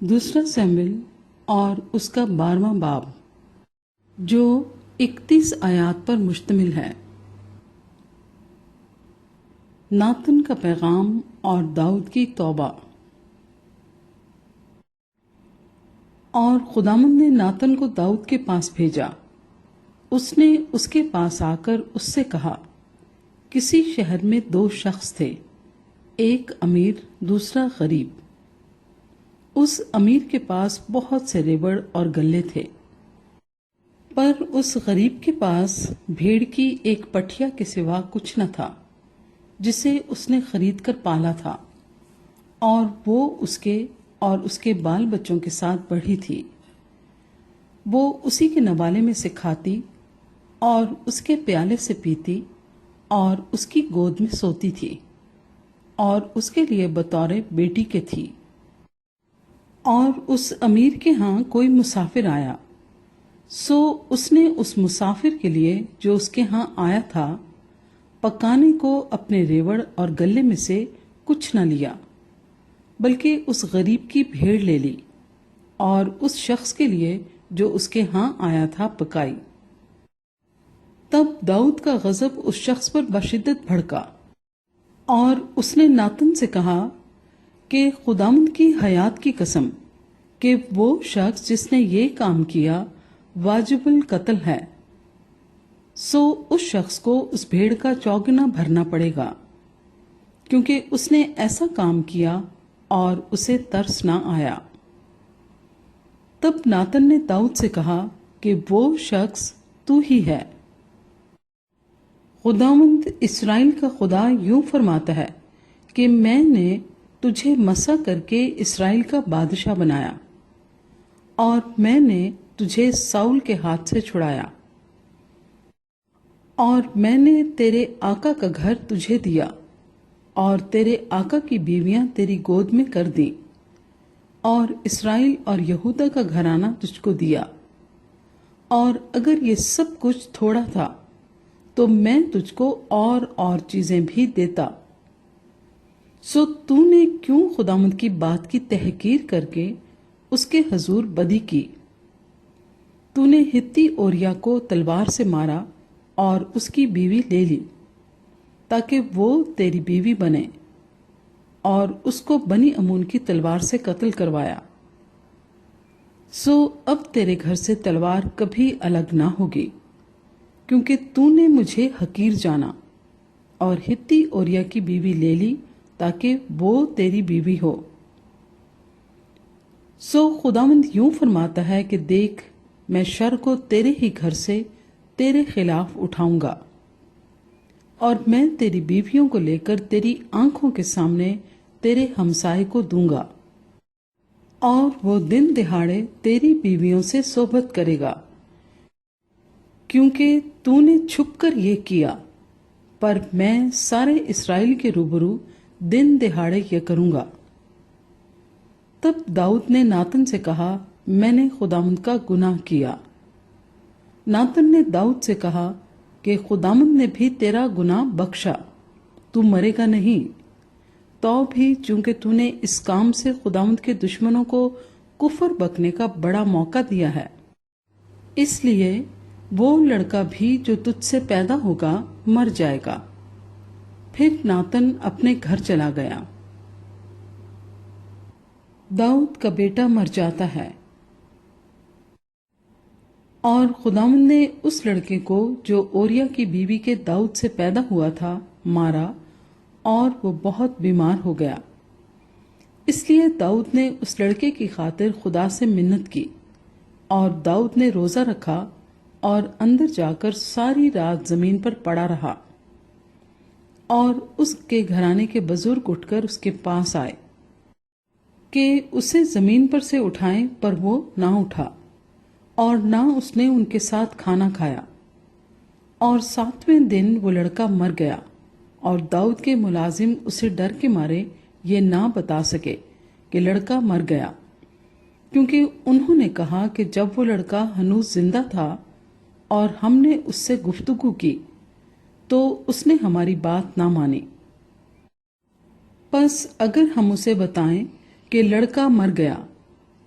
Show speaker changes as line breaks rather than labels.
دوسرا سیموئیل اور اس کا 12واں باب جو 31 آیات پر مشتمل ہے۔ ناتن کا پیغام اور داؤد کی توبہ۔ اور خداوند نے ناتن کو داؤد کے پاس بھیجا۔ اس نے اس کے پاس آ کر اس سے کہا، کسی شہر میں 2 شخص تھے، ایک امیر دوسرا غریب۔ اس امیر کے پاس بہت سے ریوڑ اور گلے تھے، پر اس غریب کے پاس بھیڑ کی ایک پٹھیا کے سوا کچھ نہ تھا جسے اس نے خرید کر پالا تھا، اور وہ اس کے بال بچوں کے ساتھ بڑھی تھی۔ وہ اسی کے نوالے میں سے کھاتی اور اس کے پیالے سے پیتی اور اس کی گود میں سوتی تھی، اور اس کے لیے بطور بیٹی کے تھی۔ اور اس امیر کے ہاں کوئی مسافر آیا، سو اس نے اس مسافر کے لیے جو اس کے ہاں آیا تھا پکانے کو اپنے ریوڑ اور گلے میں سے کچھ نہ لیا، بلکہ اس غریب کی بھیڑ لے لی اور اس شخص کے لیے جو اس کے ہاں آیا تھا پکائی۔ تب داؤد کا غضب اس شخص پر بشدت بھڑکا، اور اس نے ناتن سے کہا کہ خداوند کی حیات کی قسم کہ وہ شخص جس نے یہ کام کیا واجب القتل ہے، سو اس شخص کو اس بھیڑ کا 4 گنا بھرنا پڑے گا، کیونکہ اس نے ایسا کام کیا اور اسے ترس نہ آیا۔ تب ناتن نے داؤد سے کہا کہ وہ شخص تو ہی ہے۔ خداوند اسرائیل کا خدا یوں فرماتا ہے کہ میں نے تجھے مسح کر کے اسرائیل کا بادشاہ بنایا، اور میں نے تجھے ساؤل کے ہاتھ سے چھڑایا، اور میں نے تیرے آقا کا گھر تجھے دیا، اور تیرے آقا کی بیویاں تیری گود میں کر دیں، اور اسرائیل اور یہودا کا گھرانہ تجھ کو دیا۔ اور اگر یہ سب کچھ تھوڑا تھا تو میں تجھ کو اور چیزیں بھی دیتا، سو تو نے کیوں خداوند کی بات کی تحقیر کر کے اس کے حضور بدی کی؟ تو نے ہتی اوریا کو تلوار سے مارا اور اس کی بیوی لے لی تاکہ وہ تیری بیوی بنے، اور اس کو بنی امون کی تلوار سے قتل کروایا۔ سو اب تیرے گھر سے تلوار کبھی الگ نہ ہوگی، کیونکہ تو نے مجھے حقیر جانا اور ہتی اوریا کی بیوی لے لی تاکہ وہ تیری بیوی ہو۔ سو خداوند یوں فرماتا ہے کہ دیکھ، میں شر کو تیرے ہی گھر سے تیرے خلاف اٹھاؤں گا، اور میں تیری بیویوں کو لے کر تیری آنکھوں کے سامنے تیرے ہمسائے کو دوں گا، اور وہ دن دہاڑے تیری بیویوں سے صحبت کرے گا، کیونکہ تو نے چھپ کر یہ کیا، پر میں سارے اسرائیل کے روبرو دن دہاڑے یہ کروں گا۔ تب داؤد نے ناتن سے کہا، میں نے خداوند کا گناہ کیا۔ ناتن نے داؤد سے کہا کہ خداوند نے بھی تیرا گناہ بخشا، تو مرے گا نہیں، تو بھی چونکہ تو نے اس کام سے خداوند کے دشمنوں کو کفر بکنے کا بڑا موقع دیا ہے، اس لیے وہ لڑکا بھی جو تجھ سے پیدا ہوگا مر جائے گا۔ پھر ناتن اپنے گھر چلا گیا۔ داؤد کا بیٹا مر جاتا ہے، اور خداوند نے اس لڑکے کو جو اوریا کی بیوی کے داؤد سے پیدا ہوا تھا مارا، اور وہ بہت بیمار ہو گیا۔ اس لیے داؤد نے اس لڑکے کی خاطر خدا سے منت کی، اور داؤد نے روزہ رکھا اور اندر جا کر ساری رات زمین پر پڑا رہا، اور اس کے گھرانے کے بزرگ اٹھ کر اس کے پاس آئے کہ اسے زمین پر سے اٹھائیں، پر وہ نہ اٹھا، اور نہ اس نے ان کے ساتھ کھانا کھایا۔ اور 7ویں دن وہ لڑکا مر گیا، اور داؤد کے ملازم اسے ڈر کے مارے یہ نہ بتا سکے کہ لڑکا مر گیا، کیونکہ انہوں نے کہا کہ جب وہ لڑکا ہنوز زندہ تھا اور ہم نے اس سے گفتگو کی تو اس نے ہماری بات نہ مانی۔ پس اگر ہم اسے بتائیں کہ لڑکا مر گیا